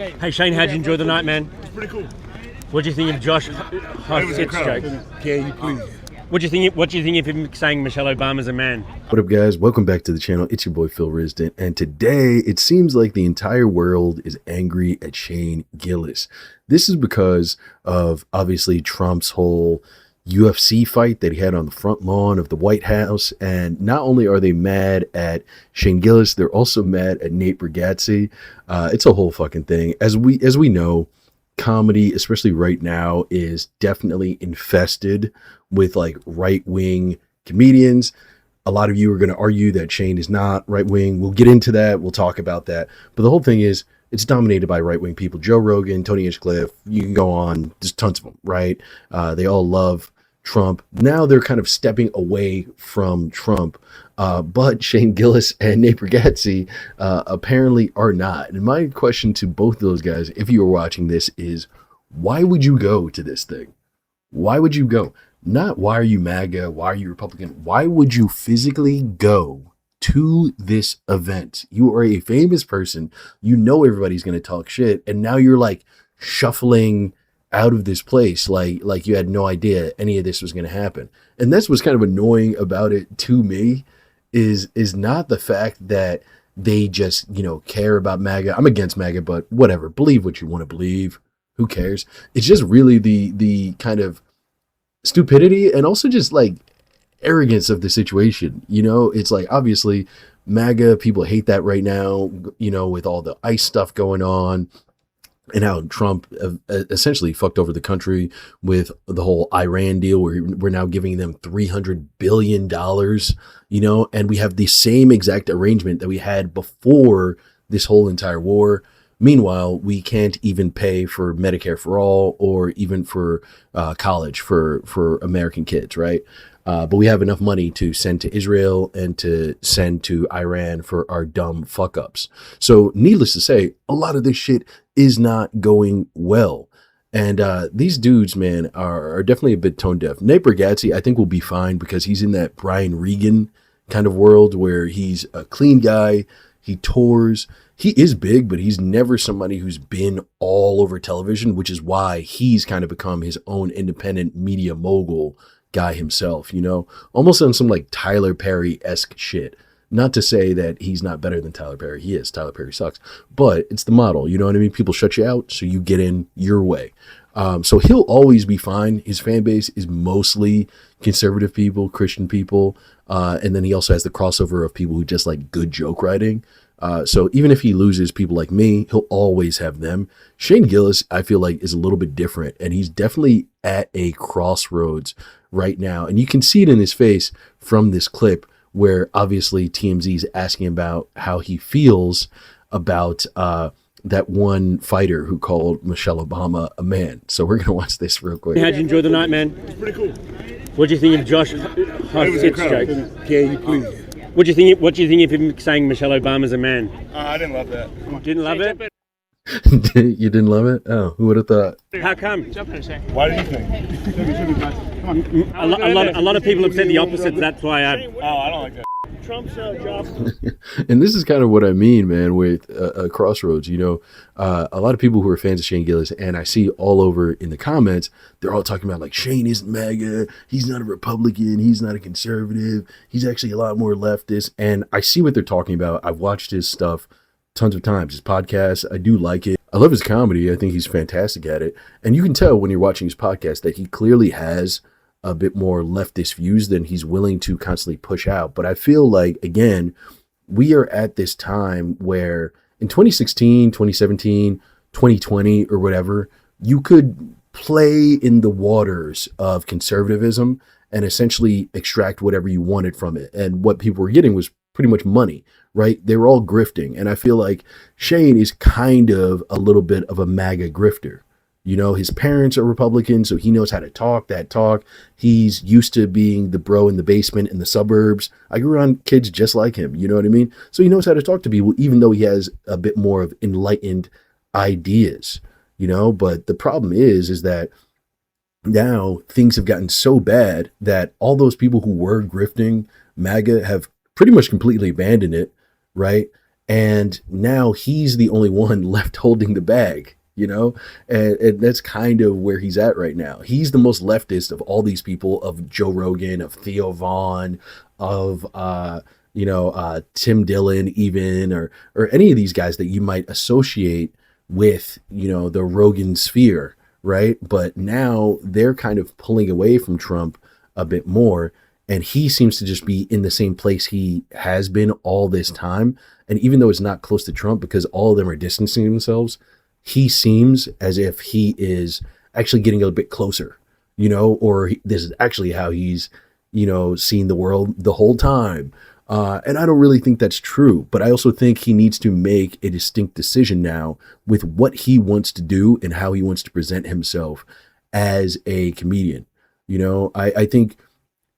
Hey Shane, how'd you enjoy the night, man? It's pretty cool. What do you think of Josh It was Huff's incredible. joke? Can you please? What do you think of him saying Michelle Obama's a man? What up, guys? Welcome back to the channel. It's your boy Phil Risden, and today it seems like the entire world is angry at Shane Gillis. This is because of obviously Trump's whole UFC fight that he had on the front lawn of the White House, and not only are they mad at Shane Gillis, they're also mad at Nate Bargatze. It's a whole fucking thing. As we know, comedy, especially right now, is definitely infested with like right-wing comedians. A lot of you are going to argue that Shane is not right-wing. We'll get into that. We'll talk about that. But the whole thing is, it's dominated by right-wing people. Joe Rogan, Tony Hinchcliffe, you can go on. There's tons of them, right? They all love Trump. Now they're kind of stepping away from Trump. But Shane Gillis and Nate Bargatze apparently are not. And my question to both of those guys, if you were watching this, is why would you go to this thing? Why would you go? Not why are you MAGA? Why are you Republican? Why would you physically go to this event? You are a famous person. You know everybody's going to talk shit. And now you're like shuffling out of this place like you had no idea any of this was going to happen. And that's what's kind of annoying about it to me is not the fact that they just, care about MAGA. I'm against MAGA, but whatever. Believe what you want to believe. Who cares? It's just really the kind of stupidity and also just like arrogance of the situation. It's like, obviously MAGA people hate that right now, with all the ICE stuff going on and how Trump essentially fucked over the country with the whole Iran deal where we're now giving them $300 billion, and we have the same exact arrangement that we had before this whole entire war. Meanwhile, we can't even pay for Medicare for all or even for college for American kids, right? But we have enough money to send to Israel and to send to Iran for our dumb fuck ups. So needless to say, a lot of this shit is not going well. And these dudes, man, are definitely a bit tone deaf. Nate Bargatze, I think, will be fine because he's in that Brian Regan kind of world where he's a clean guy. He tours. He is big, but he's never somebody who's been all over television, which is why he's kind of become his own independent media mogul guy himself, almost on some like Tyler Perry-esque shit. Not to say that he's not better than Tyler Perry. He is. Tyler Perry sucks. But it's the model. You know what I mean? People shut you out, so you get in your way. So he'll always be fine. His fan base is mostly conservative people, Christian people. And then he also has the crossover of people who just like good joke writing. So even if he loses people like me, he'll always have them. Shane Gillis, I feel like, is a little bit different. And he's definitely at a crossroads right now. And you can see it in his face from this clip where obviously TMZ is asking about how he feels about that one fighter who called Michelle Obama a man. So we're going to watch this real quick. How'd you enjoy the night, man? It's pretty cool. What do you think of Josh It Huff's was incredible. joke? Can you please? What do you think of him saying Michelle Obama's a man? I didn't love that. Didn't love it? You didn't love it? Oh, who would have thought? How come? Why did you think? A lot of people have said the opposite. That's why I I don't like that. Trump's job. And this is kind of what I mean, man, with Crossroads. A lot of people who are fans of Shane Gillis, and I see all over in the comments, they're all talking about like, Shane isn't MAGA, he's not a Republican, he's not a conservative, he's actually a lot more leftist. And I see what they're talking about. I've watched his stuff tons of times, his podcast. I do like it. I love his comedy. I think he's fantastic at it. And you can tell when you're watching his podcast that he clearly has a bit more leftist views than he's willing to constantly push out. But I feel like, again, we are at this time where in 2016, 2017, 2020 or whatever, you could play in the waters of conservatism and essentially extract whatever you wanted from it. And what people were getting was pretty much money, right? They were all grifting. And I feel like Shane is kind of a little bit of a MAGA grifter. His parents are Republicans, so he knows how to talk that talk. He's used to being the bro in the basement in the suburbs. I grew around kids just like him, you know what I mean? So he knows how to talk to people, even though he has a bit more of enlightened ideas, But the problem is that now things have gotten so bad that all those people who were grifting MAGA have pretty much completely abandoned it, right? And now he's the only one left holding the bag, and that's kind of where he's at right now. He's the most leftist of all these people, of Joe Rogan, of Theo Vaughn, of Tim Dillon, even, or any of these guys that you might associate with the Rogan sphere, right? But now they're kind of pulling away from Trump a bit more, and he seems to just be in the same place he has been all this time. And even though it's not close to Trump, because all of them are distancing themselves, he seems as if he is actually getting a bit closer, this is actually how he's, seen the world the whole time. And I don't really think that's true, but I also think he needs to make a distinct decision now with what he wants to do and how he wants to present himself as a comedian. I think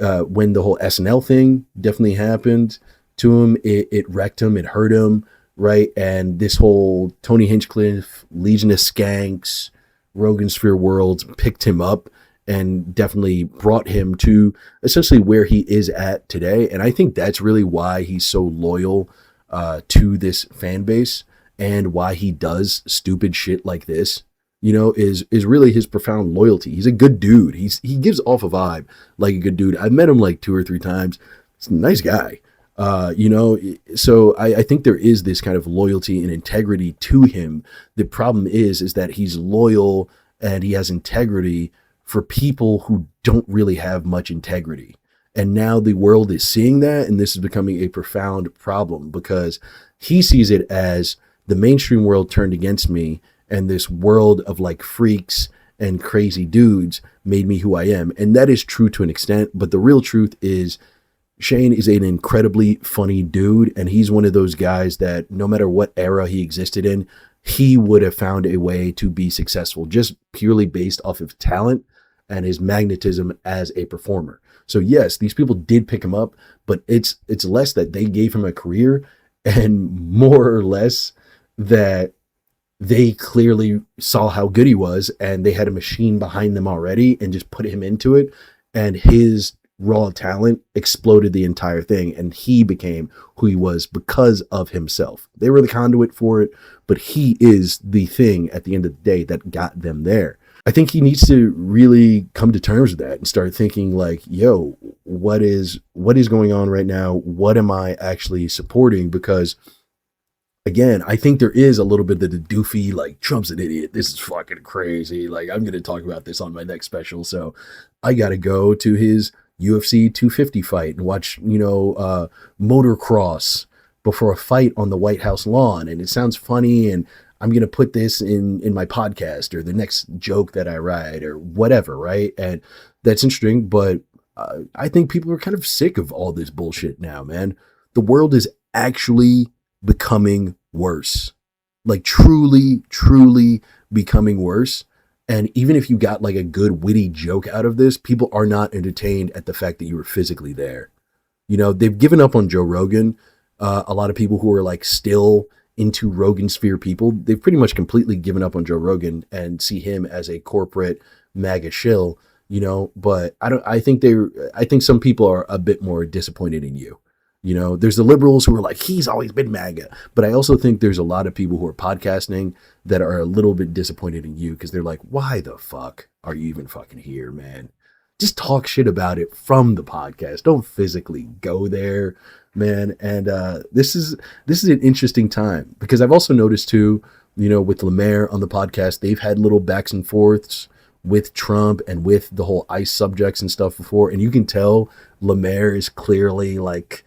when the whole SNL thing definitely happened to him, it wrecked him, it hurt him, right? And this whole Tony Hinchcliffe, Legion of Skanks, Rogan Sphere Worlds picked him up and definitely brought him to essentially where he is at today. And I think that's really why he's so loyal to this fan base, and why he does stupid shit like this, is really his profound loyalty. He's a good dude. He gives off a vibe like a good dude. I've met him like 2 or 3 times. He's a nice guy. So I think there is this kind of loyalty and integrity to him. The problem is that he's loyal and he has integrity for people who don't really have much integrity. And now the world is seeing that, and this is becoming a profound problem, because he sees it as the mainstream world turned against me, and this world of like freaks and crazy dudes made me who I am. And that is true to an extent, but the real truth is Shane is an incredibly funny dude, and he's one of those guys that no matter what era he existed in, he would have found a way to be successful just purely based off of talent and his magnetism as a performer. So yes, these people did pick him up, but it's less that they gave him a career, and more or less that they clearly saw how good he was, and they had a machine behind them already and just put him into it, and his raw talent exploded the entire thing, and he became who he was because of himself. They were the conduit for it, but he is the thing at the end of the day that got them there. I think he needs to really come to terms with that and start thinking like, yo, what is going on right now? What am I actually supporting? Because again, I think there is a little bit of the doofy, like, Trump's an idiot, this is fucking crazy, like, I'm going to talk about this on my next special, so I got to go to his UFC 250 fight and watch, motocross before a fight on the White House lawn, and it sounds funny, and I'm going to put this in my podcast or the next joke that I write or whatever, right? And that's interesting, but I think people are kind of sick of all this bullshit now, man. The world is actually becoming worse, like truly becoming worse. And even if you got like a good witty joke out of this, people are not entertained at the fact that you were physically there. They've given up on Joe Rogan. A lot of people who are like still into Rogan sphere people, they've pretty much completely given up on Joe Rogan and see him as a corporate MAGA shill, but I think some people are a bit more disappointed in you. There's the liberals who are like, he's always been MAGA. But I also think there's a lot of people who are podcasting that are a little bit disappointed in you, because they're like, why the fuck are you even fucking here, man? Just talk shit about it from the podcast. Don't physically go there, man. And this is an interesting time, because I've also noticed too, with Lemaire on the podcast, they've had little backs and forths with Trump and with the whole ICE subjects and stuff before. And you can tell Lemaire is clearly like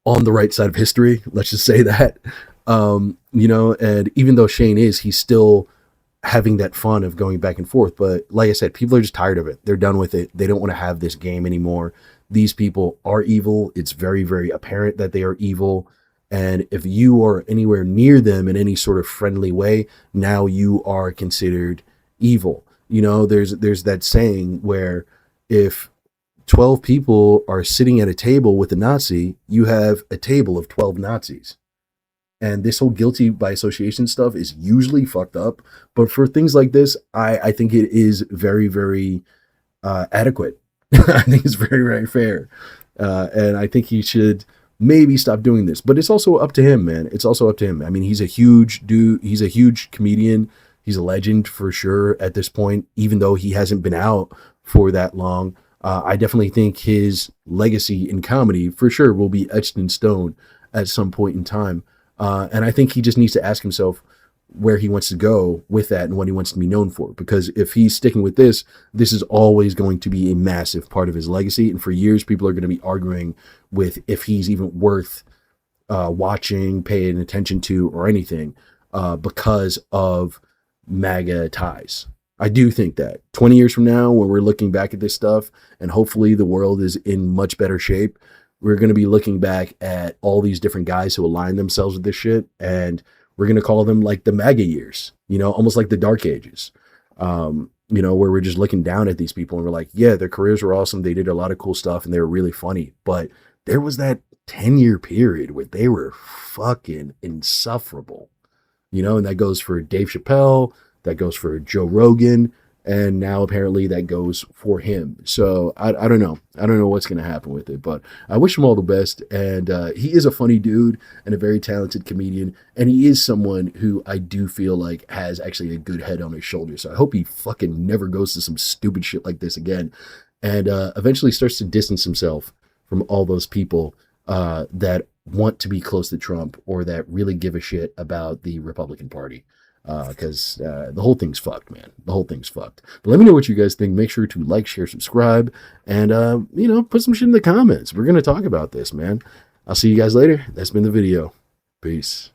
on the right side of history. Let's just say that, and even though Shane he's still having that fun of going back and forth. But like I said, people are just tired of it. They're done with it. They don't want to have this game anymore. These people are evil. It's very, very apparent that they are evil. And if you are anywhere near them in any sort of friendly way, now you are considered evil. There's that saying where if 12 people are sitting at a table with a Nazi, you have a table of 12 Nazis. And this whole guilty by association stuff is usually fucked up. But for things like this, I think it is very, very adequate. I think it's very, very fair. And I think he should maybe stop doing this. But it's also up to him, man. It's also up to him. I mean, he's a huge dude. He's a huge comedian. He's a legend for sure at this point, even though he hasn't been out for that long. I definitely think his legacy in comedy for sure will be etched in stone at some point in time. And I think he just needs to ask himself where he wants to go with that and what he wants to be known for. Because if he's sticking with this, this is always going to be a massive part of his legacy. And for years, people are going to be arguing with if he's even worth watching, paying attention to, or anything because of MAGA ties. I do think that 20 years from now, when we're looking back at this stuff, and hopefully the world is in much better shape, we're going to be looking back at all these different guys who align themselves with this shit, and we're going to call them like the MAGA years, you know, almost like the Dark Ages, you know, where we're just looking down at these people and we're like, yeah, their careers were awesome. They did a lot of cool stuff and they were really funny. But there was that 10-year period where they were fucking insufferable, you know, and that goes for Dave Chappelle, that goes for Joe Rogan, and now apparently that goes for him. So I don't know. I don't know what's going to happen with it, but I wish him all the best. And he is a funny dude and a very talented comedian. And he is someone who I do feel like has actually a good head on his shoulders. So I hope he fucking never goes to some stupid shit like this again. And eventually starts to distance himself from all those people that want to be close to Trump or that really give a shit about the Republican Party. Because the whole thing's fucked, man. The whole thing's fucked. But let me know what you guys think. Make sure to like, share, subscribe, and, you know, put some shit in the comments. We're going to talk about this, man. I'll see you guys later. That's been the video. Peace.